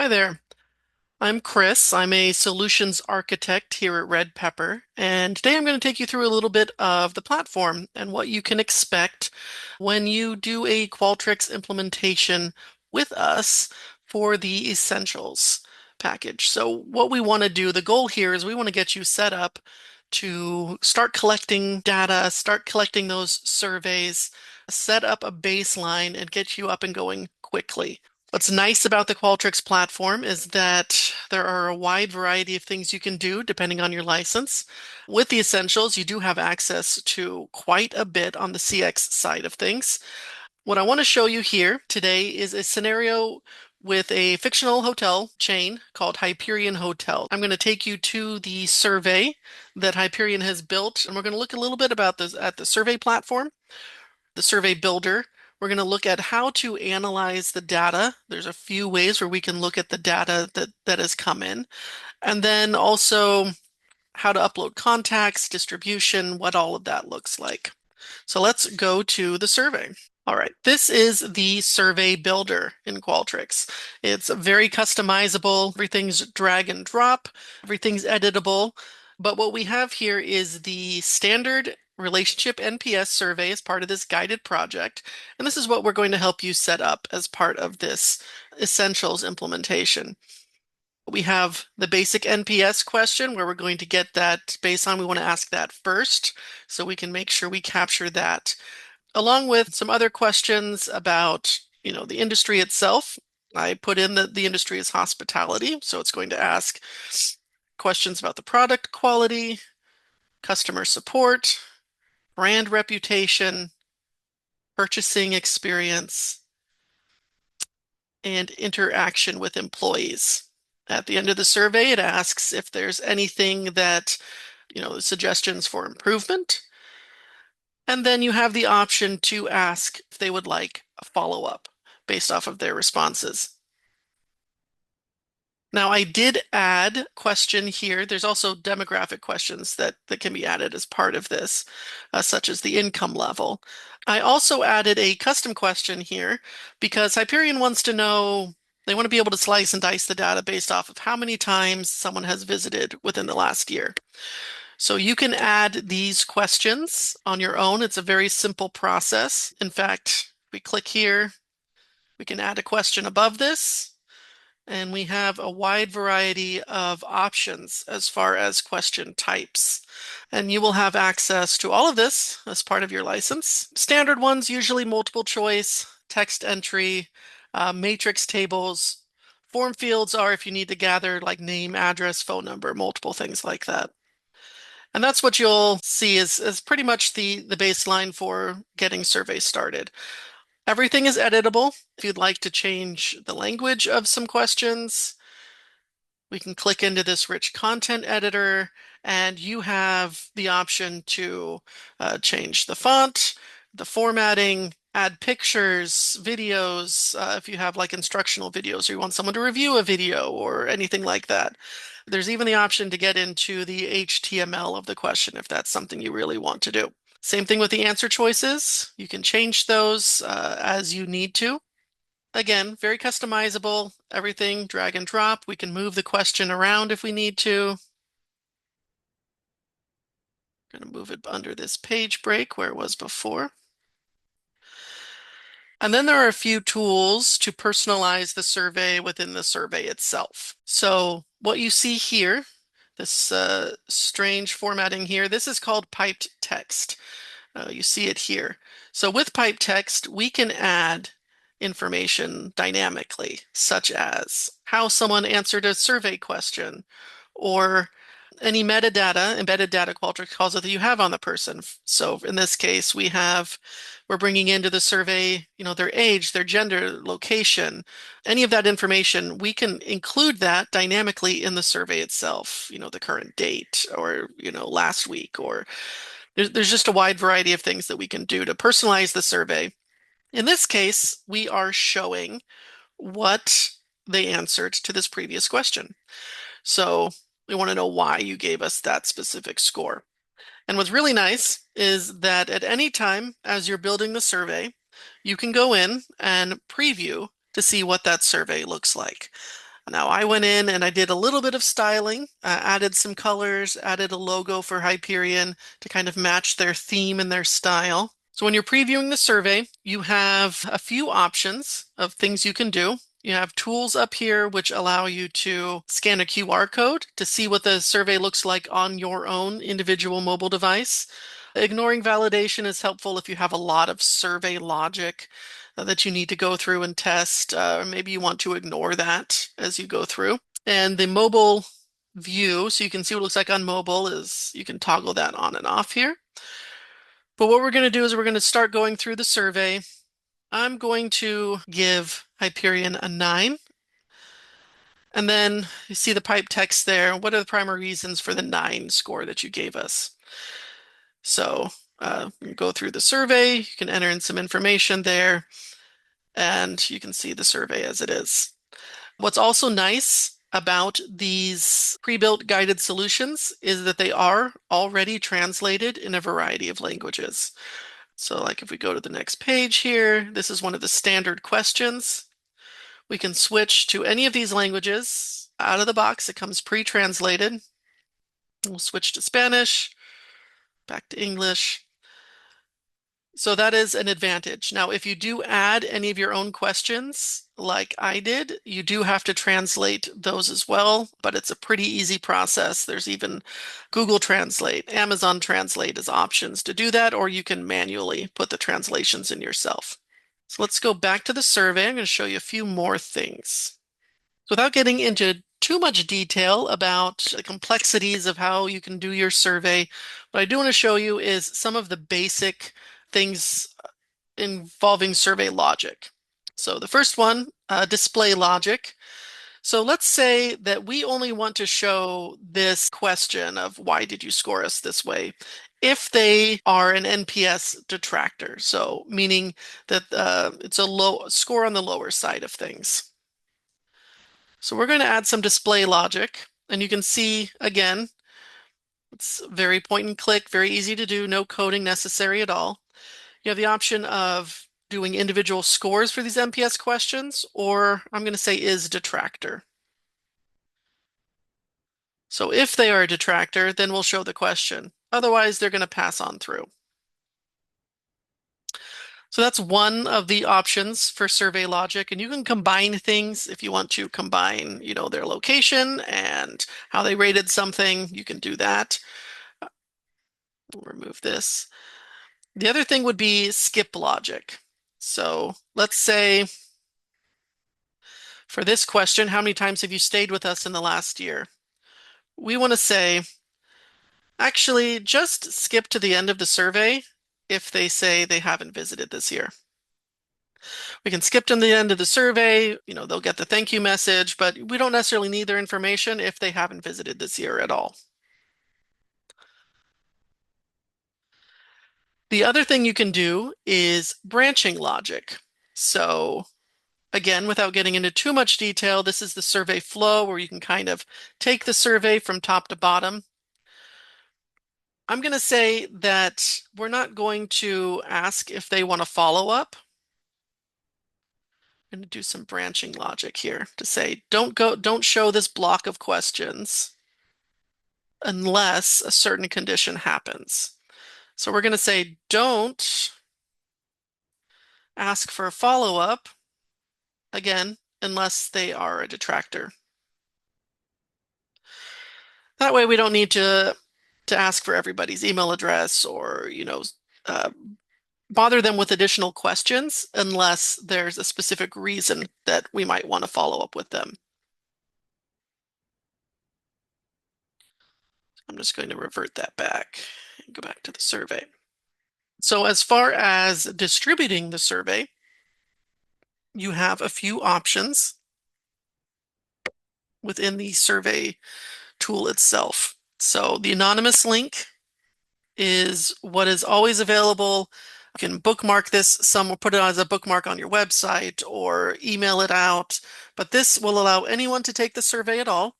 Hi there. I'm Chris. I'm a solutions architect here at Red Pepper, and today I'm going to take you through a little bit of the platform and what you can expect when you do a Qualtrics implementation with us for the Essentials package. So what we want to do, the goal here is we want to get you set up to start collecting data, start collecting those surveys, set up a baseline, and get you up and going quickly. What's nice about the Qualtrics platform is that there are a wide variety of things you can do depending on your license. With the Essentials, you do have access to quite a bit on the CX side of things. What I want to show you here today is a scenario with a fictional hotel chain called Hyperion Hotel. I'm going to take you to the survey that Hyperion has built, and we're going to look a little bit about this at the survey platform, the survey builder. We're going to look at how to analyze the data. There's a few ways where we can look at the data that has come in. And then also how to upload contacts, distribution, what all of that looks like. So let's go to the survey. All right, this is the survey builder in Qualtrics. It's very customizable. Everything's drag and drop. Everything's editable. But what we have here is the standard relationship NPS survey as part of this guided project. And this is what we're going to help you set up as part of this Essentials implementation. We have the basic NPS question where we're going to get that baseline. We want to ask that first so we can make sure we capture that, along with some other questions about, the industry itself. I put in that the industry is hospitality, so it's going to ask questions about the product quality, customer support, brand reputation, purchasing experience, and interaction with employees. At the end of the survey, it asks if there's anything that, suggestions for improvement. And then you have the option to ask if they would like a follow-up based off of their responses. Now, I did add a question here. There's also demographic questions that can be added as part of this, such as the income level. I also added a custom question here because Hyperion wants to know, they want to be able to slice and dice the data based off of how many times someone has visited within the last year. So you can add these questions on your own. It's a very simple process. In fact, we click here, we can add a question above this, and we have a wide variety of options as far as question types. And you will have access to all of this as part of your license. Standard ones, usually multiple choice, text entry, matrix tables. Form fields are if you need to gather like name, address, phone number, multiple things like that. And that's what you'll see is pretty much the baseline for getting surveys started. Everything is editable. If you'd like to change the language of some questions, we can click into this rich content editor, and you have the option to change the font, the formatting, add pictures, videos, if you have like instructional videos or you want someone to review a video or anything like that. There's even the option to get into the HTML of the question if that's something you really want to do. Same thing with the answer choices. You can change those as you need to. Again, very customizable, everything drag and drop. We can move the question around if we need to. I'm going to move it under this page break where it was before. And then there are a few tools to personalize the survey within the survey itself. So what you see here, this strange formatting here, this is called piped text. You see it here. So with piped text, we can add information dynamically, such as how someone answered a survey question or any metadata, embedded data Qualtrics calls it, that you have on the person. So in this case, we're bringing into the survey, their age, their gender, location, any of that information, we can include that dynamically in the survey itself, the current date or, last week, or there's just a wide variety of things that we can do to personalize the survey. In this case, we are showing what they answered to this previous question. So we want to know why you gave us that specific score. And what's really nice is that at any time as you're building the survey, you can go in and preview to see what that survey looks like. Now, I went in and I did a little bit of styling, added some colors, added a logo for Hyperion to kind of match their theme and their style. So when you're previewing the survey, you have a few options of things you can do. You have tools up here which allow you to scan a QR code to see what the survey looks like on your own individual mobile device. Ignoring validation is helpful if you have a lot of survey logic that you need to go through and test. Or maybe you want to ignore that as you go through. And the mobile view, so you can see what it looks like on mobile, is you can toggle that on and off here. But what we're going to do is we're going to start going through the survey. I'm going to give Hyperion a 9. And then you see the pipe text there. What are the primary reasons for the 9 score that you gave us? So you go through the survey, you can enter in some information there, and you can see the survey as it is. What's also nice about these pre-built guided solutions is that they are already translated in a variety of languages. So like if we go to the next page here, this is one of the standard questions. We can switch to any of these languages. Out of the box, it comes pre-translated. We'll switch to Spanish, back to English. So that is an advantage. Now, if you do add any of your own questions, like I did, you do have to translate those as well, but it's a pretty easy process. There's even Google Translate, Amazon Translate as options to do that, or you can manually put the translations in yourself. So let's go back to the survey. I'm going to show you a few more things. Without getting into too much detail about the complexities of how you can do your survey, what I do want to show you is some of the basic things involving survey logic. So the first one, display logic. So let's say that we only want to show this question of why did you score us this way if they are an NPS detractor. So meaning that it's a low score on the lower side of things. So we're going to add some display logic, and you can see again, it's very point and click, very easy to do, no coding necessary at all. You have the option of doing individual scores for these NPS questions, or I'm going to say is detractor. So if they are a detractor, then we'll show the question. Otherwise, they're going to pass on through. So that's one of the options for survey logic, and you can combine things if you want to combine, their location and how they rated something, you can do that. We'll remove this. The other thing would be skip logic. So let's say for this question, how many times have you stayed with us in the last year? We want to say, actually, just skip to the end of the survey if they say they haven't visited this year. We can skip to the end of the survey, they'll get the thank you message, but we don't necessarily need their information if they haven't visited this year at all. The other thing you can do is branching logic. So again, without getting into too much detail, this is the survey flow where you can kind of take the survey from top to bottom. I'm going to say that we're not going to ask if they want to follow up. I'm going to do some branching logic here to say, don't show this block of questions unless a certain condition happens. So we're going to say, don't ask for a follow-up, again, unless they are a detractor. That way we don't need to ask for everybody's email address or, uh, bother them with additional questions unless there's a specific reason that we might want to follow up with them. I'm just going to revert that back and go back to the survey. So as far as distributing the survey, you have a few options within the survey tool itself. So the anonymous link is what is always available. You can bookmark this. Some will put it as a bookmark on your website or email it out, but this will allow anyone to take the survey at all,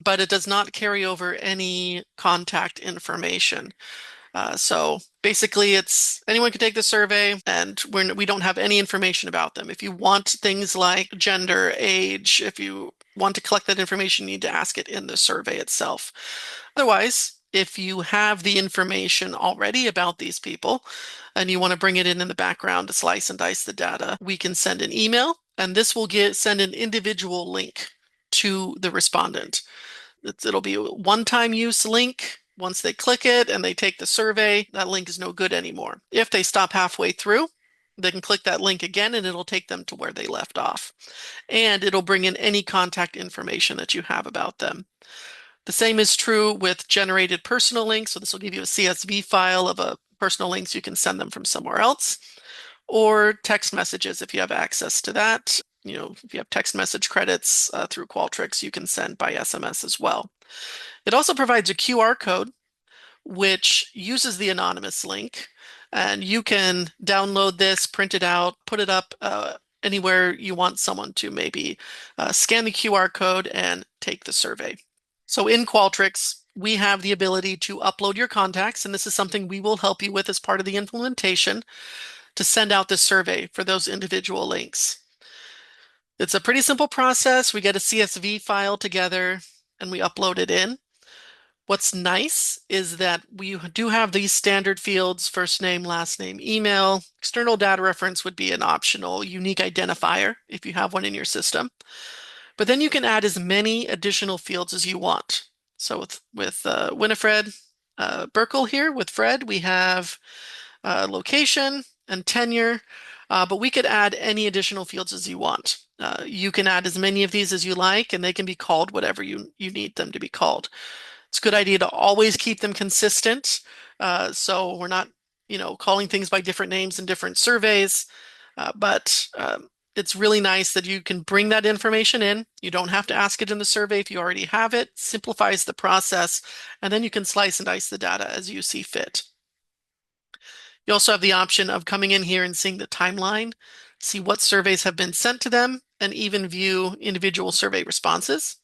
but it does not carry over any contact information. So basically it's anyone can take the survey and we don't have any information about them. If you want things like gender, age, if you want to collect that information, you need to ask it in the survey itself. Otherwise, if you have the information already about these people and you want to bring it in the background to slice and dice the data, we can send an email, and this will send an individual link to the respondent. It'll be a one-time use link. Once they click it and they take the survey, that link is no good anymore. If they stop halfway through, they can click that link again and it'll take them to where they left off. And it'll bring in any contact information that you have about them. The same is true with generated personal links. So this will give you a CSV file of a personal links. You can send them from somewhere else, or text messages if you have access to that. If you have text message credits through Qualtrics, you can send by SMS as well. It also provides a QR code, which uses the anonymous link, and you can download this, print it out, put it up anywhere you want someone to maybe scan the QR code and take the survey. So in Qualtrics, we have the ability to upload your contacts, and this is something we will help you with as part of the implementation to send out this survey for those individual links. It's a pretty simple process. We get a CSV file together and we upload it in. What's nice is that we do have these standard fields: first name, last name, email. External data reference would be an optional unique identifier if you have one in your system. But then you can add as many additional fields as you want. So with Winifred Burkle here, with Fred, we have location and tenure, but we could add any additional fields as you want. You can add as many of these as you like, and they can be called whatever you need them to be called. It's a good idea to always keep them consistent, so we're not, calling things by different names in different surveys. But it's really nice that you can bring that information in. You don't have to ask it in the survey if you already have it. Simplifies the process, and then you can slice and dice the data as you see fit. You also have the option of coming in here and seeing the timeline, see what surveys have been sent to them, and even view individual survey responses.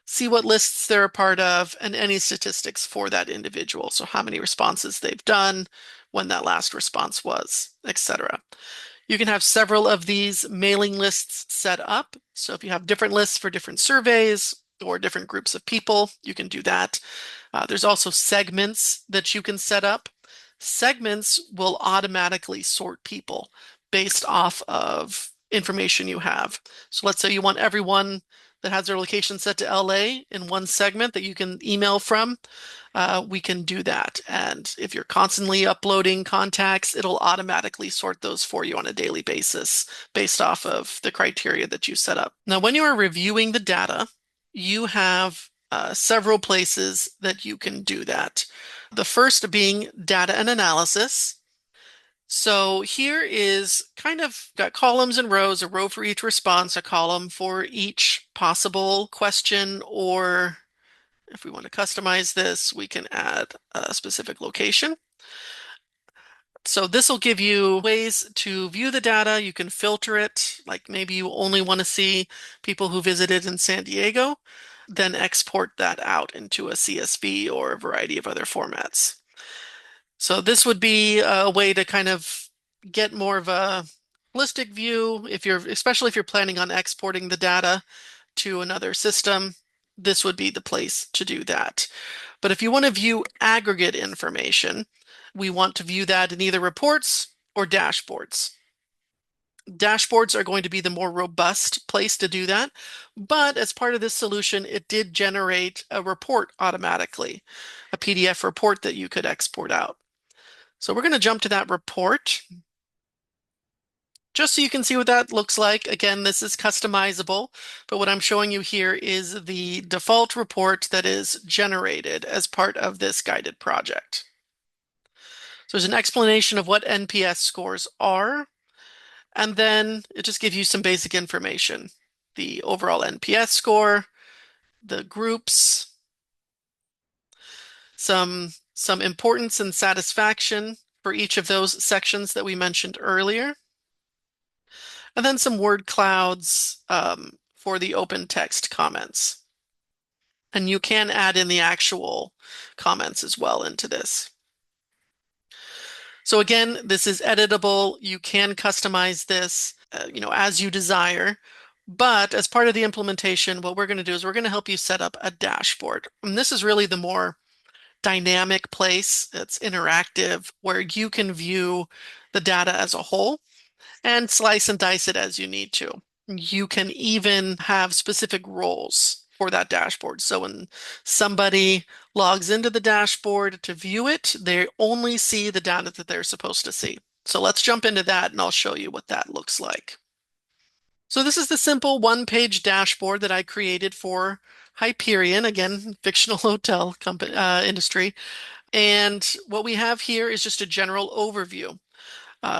See what lists they're a part of, and any statistics for that individual. So how many responses they've done, when that last response was, etc. You can have several of these mailing lists set up. So if you have different lists for different surveys or different groups of people, you can do that. There's also segments that you can set up. Segments will automatically sort people based off of information you have. So let's say you want everyone that has their location set to LA in one segment that you can email from. We can do that. And if you're constantly uploading contacts, it'll automatically sort those for you on a daily basis based off of the criteria that you set up. Now, when you are reviewing the data, you have several places that you can do that. The first being data and analysis. So here is kind of got columns and rows, a row for each response, a column for each possible question, or if we want to customize this, we can add a specific location. So this will give you ways to view the data. You can filter it, like maybe you only want to see people who visited in San Diego, then export that out into a CSV or a variety of other formats. So this would be a way to kind of get more of a holistic view, especially if you're planning on exporting the data to another system. This would be the place to do that. But if you want to view aggregate information, we want to view that in either reports or dashboards. Dashboards are going to be the more robust place to do that. But as part of this solution, it did generate a report automatically, a PDF report that you could export out. So we're going to jump to that report just so you can see what that looks like. Again, this is customizable, but what I'm showing you here is the default report that is generated as part of this guided project. So there's an explanation of what NPS scores are, and then it just gives you some basic information. The overall NPS score, the groups, some importance and satisfaction for each of those sections that we mentioned earlier, and then some word clouds for the open text comments. And you can add in the actual comments as well into this. So again, this is editable. You can customize this, as you desire. But as part of the implementation, what we're going to do is we're going to help you set up a dashboard. And this is really the more dynamic place. It's interactive where you can view the data as a whole and slice and dice it as you need to. You can even have specific roles for that dashboard. So when somebody logs into the dashboard to view it, they only see the data that they're supposed to see. So let's jump into that and I'll show you what that looks like. So this is the simple one-page dashboard that I created for Hyperion, again, fictional hotel company industry. And what we have here is just a general overview.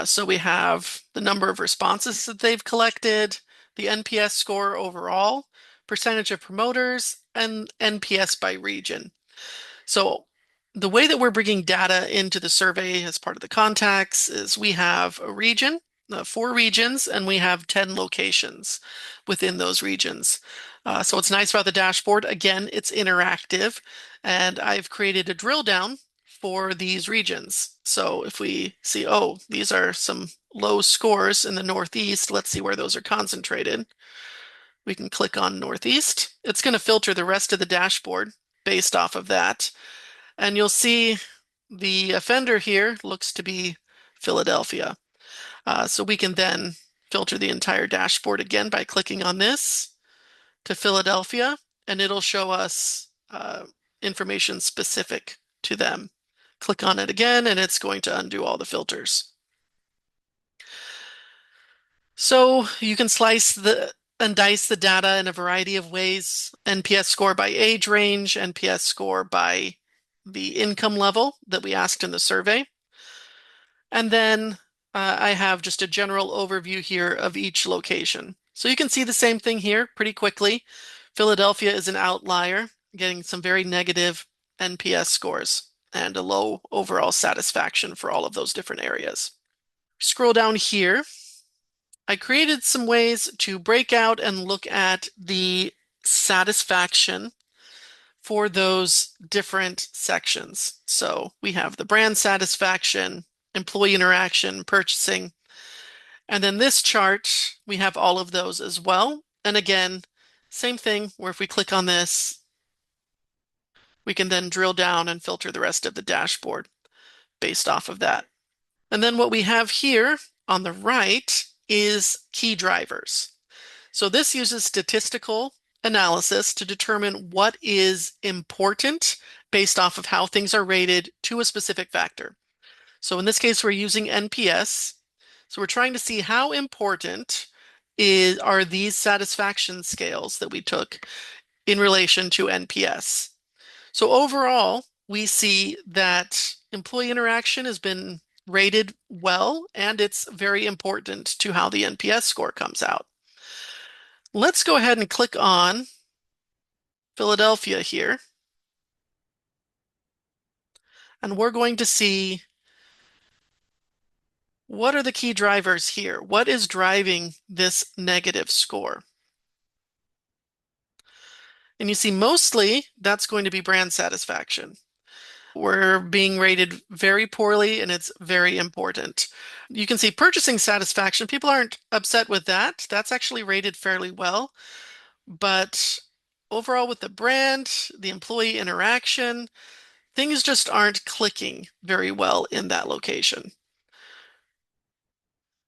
So we have the number of responses that they've collected, the NPS score overall, percentage of promoters, and NPS by region. So the way that we're bringing data into the survey as part of the contacts is we have a region, 4 regions, and we have 10 locations within those regions. So what's nice about the dashboard, again, it's interactive, and I've created a drill down for these regions. So if we see, oh, these are some low scores in the Northeast, let's see where those are concentrated. We can click on Northeast. It's going to filter the rest of the dashboard based off of that. And you'll see the offender here looks to be Philadelphia. So we can then filter the entire dashboard again by clicking on this to Philadelphia, and it'll show us information specific to them. Click on it again, and it's going to undo all the filters. So you can slice and dice the data in a variety of ways. NPS score by age range, NPS score by the income level that we asked in the survey. And then I have just a general overview here of each location. So you can see the same thing here pretty quickly. Philadelphia is an outlier, getting some very negative NPS scores and a low overall satisfaction for all of those different areas. Scroll down here. I created some ways to break out and look at the satisfaction for those different sections. So we have the brand satisfaction, employee interaction, purchasing, and then this chart, we have all of those as well. And again, same thing where if we click on this, we can then drill down and filter the rest of the dashboard based off of that. And then what we have here on the right is key drivers. So this uses statistical analysis to determine what is important based off of how things are rated to a specific factor. So in this case, we're using NPS. So we're trying to see how important are these satisfaction scales that we took in relation to NPS. So overall, we see that employee interaction has been rated well, and it's very important to how the NPS score comes out. Let's go ahead and click on Philadelphia here. And we're going to see what are the key drivers here. What is driving this negative score? And you see mostly that's going to be brand satisfaction. We're being rated very poorly and it's very important. You can see purchasing satisfaction. People aren't upset with that. That's actually rated fairly well. But overall with the brand, the employee interaction, things just aren't clicking very well in that location.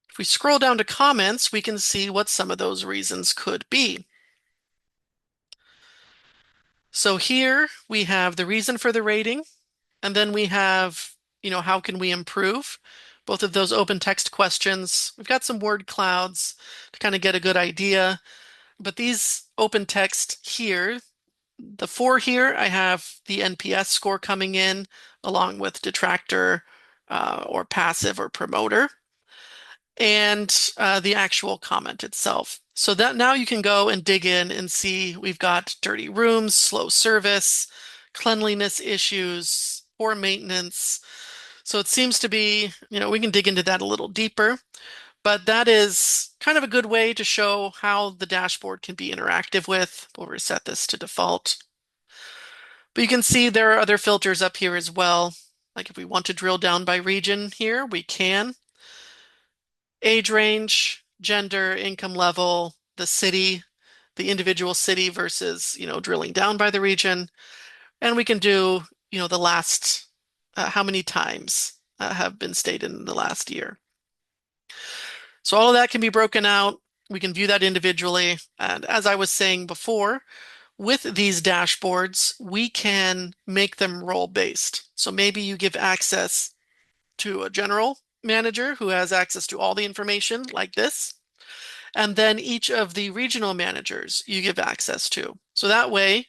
If we scroll down to comments, we can see what some of those reasons could be. So here we have the reason for the rating, and then we have, how can we improve? Both of those open text questions. We've got some word clouds to kind of get a good idea. But these open text here, the 4 here, I have the NPS score coming in along with detractor or passive or promoter, and the actual comment itself. So that now you can go and dig in and see we've got dirty rooms, slow service, cleanliness issues, poor maintenance. So it seems to be, we can dig into that a little deeper, but that is kind of a good way to show how the dashboard can be interactive with. We'll reset this to default. But you can see there are other filters up here as well. Like if we want to drill down by region here, we can. Age range, gender, income level, the city, the individual city versus, drilling down by the region. And we can do, the last, how many times have been stayed in the last year. So all of that can be broken out. We can view that individually. And as I was saying before, with these dashboards, we can make them role-based. So maybe you give access to a general manager who has access to all the information like this. And then each of the regional managers you give access to. So that way,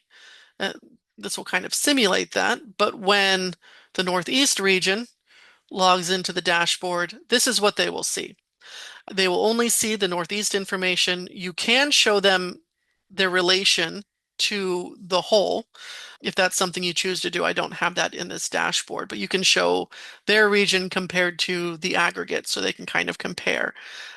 uh, this will kind of simulate that. But when the Northeast region logs into the dashboard, this is what they will see. They will only see the Northeast information. You can show them their relation to the whole. If that's something you choose to do, I don't have that in this dashboard, but you can show their region compared to the aggregate so they can kind of compare.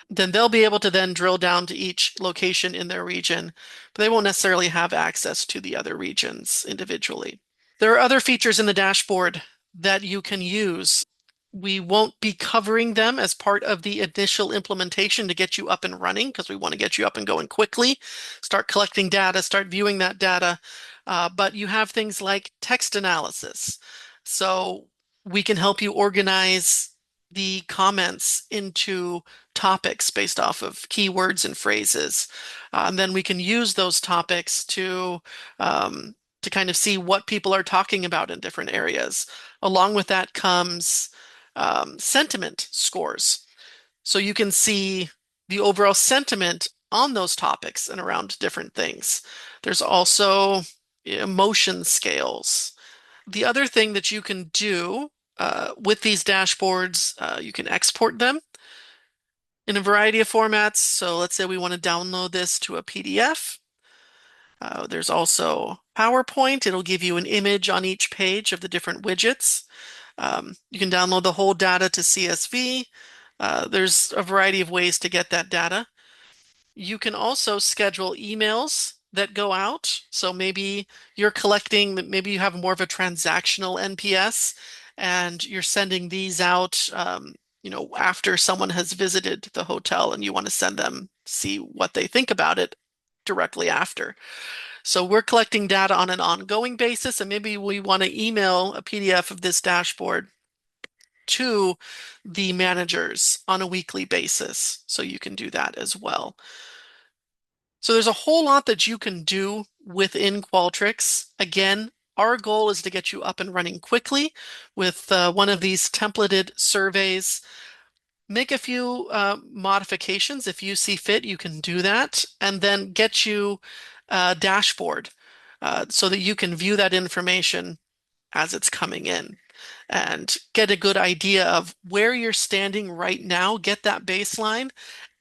Then they'll be able to then drill down to each location in their region, but they won't necessarily have access to the other regions individually. There are other features in the dashboard that you can use. We won't be covering them as part of the initial implementation to get you up and running because we want to get you up and going quickly, start collecting data, start viewing that data. But you have things like text analysis. So we can help you organize the comments into topics based off of keywords and phrases. And then we can use those topics to kind of see what people are talking about in different areas. Along with that comes sentiment scores. So you can see the overall sentiment on those topics and around different things. There's also emotion scales. The other thing that you can do with these dashboards, you can export them in a variety of formats. So let's say we want to download this to a PDF. There's also PowerPoint. It'll give you an image on each page of the different widgets. You can download the whole data to CSV. There's a variety of ways to get that data. You can also schedule emails that go out. So maybe you're collecting, maybe you have more of a transactional NPS and you're sending these out, after someone has visited the hotel and you want to send them, see what they think about it directly after. So we're collecting data on an ongoing basis, and maybe we want to email a PDF of this dashboard to the managers on a weekly basis. So you can do that as well. So there's a whole lot that you can do within Qualtrics. Again, our goal is to get you up and running quickly with one of these templated surveys. Make a few modifications if you see fit, you can do that, and then get you a dashboard so that you can view that information as it's coming in and get a good idea of where you're standing right now, get that baseline.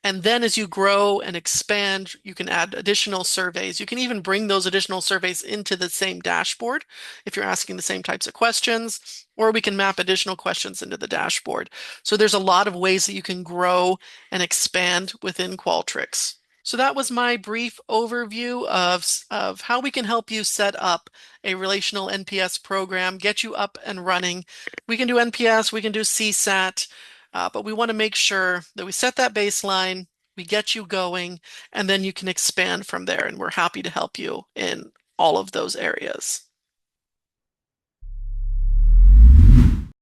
And then as you grow and expand, you can add additional surveys. You can even bring those additional surveys into the same dashboard if you're asking the same types of questions, or we can map additional questions into the dashboard. So there's a lot of ways that you can grow and expand within Qualtrics. So that was my brief overview of how we can help you set up a relational NPS program, get you up and running. We can do NPS, we can do CSAT, but we want to make sure that we set that baseline, we get you going, and then you can expand from there. And we're happy to help you in all of those areas.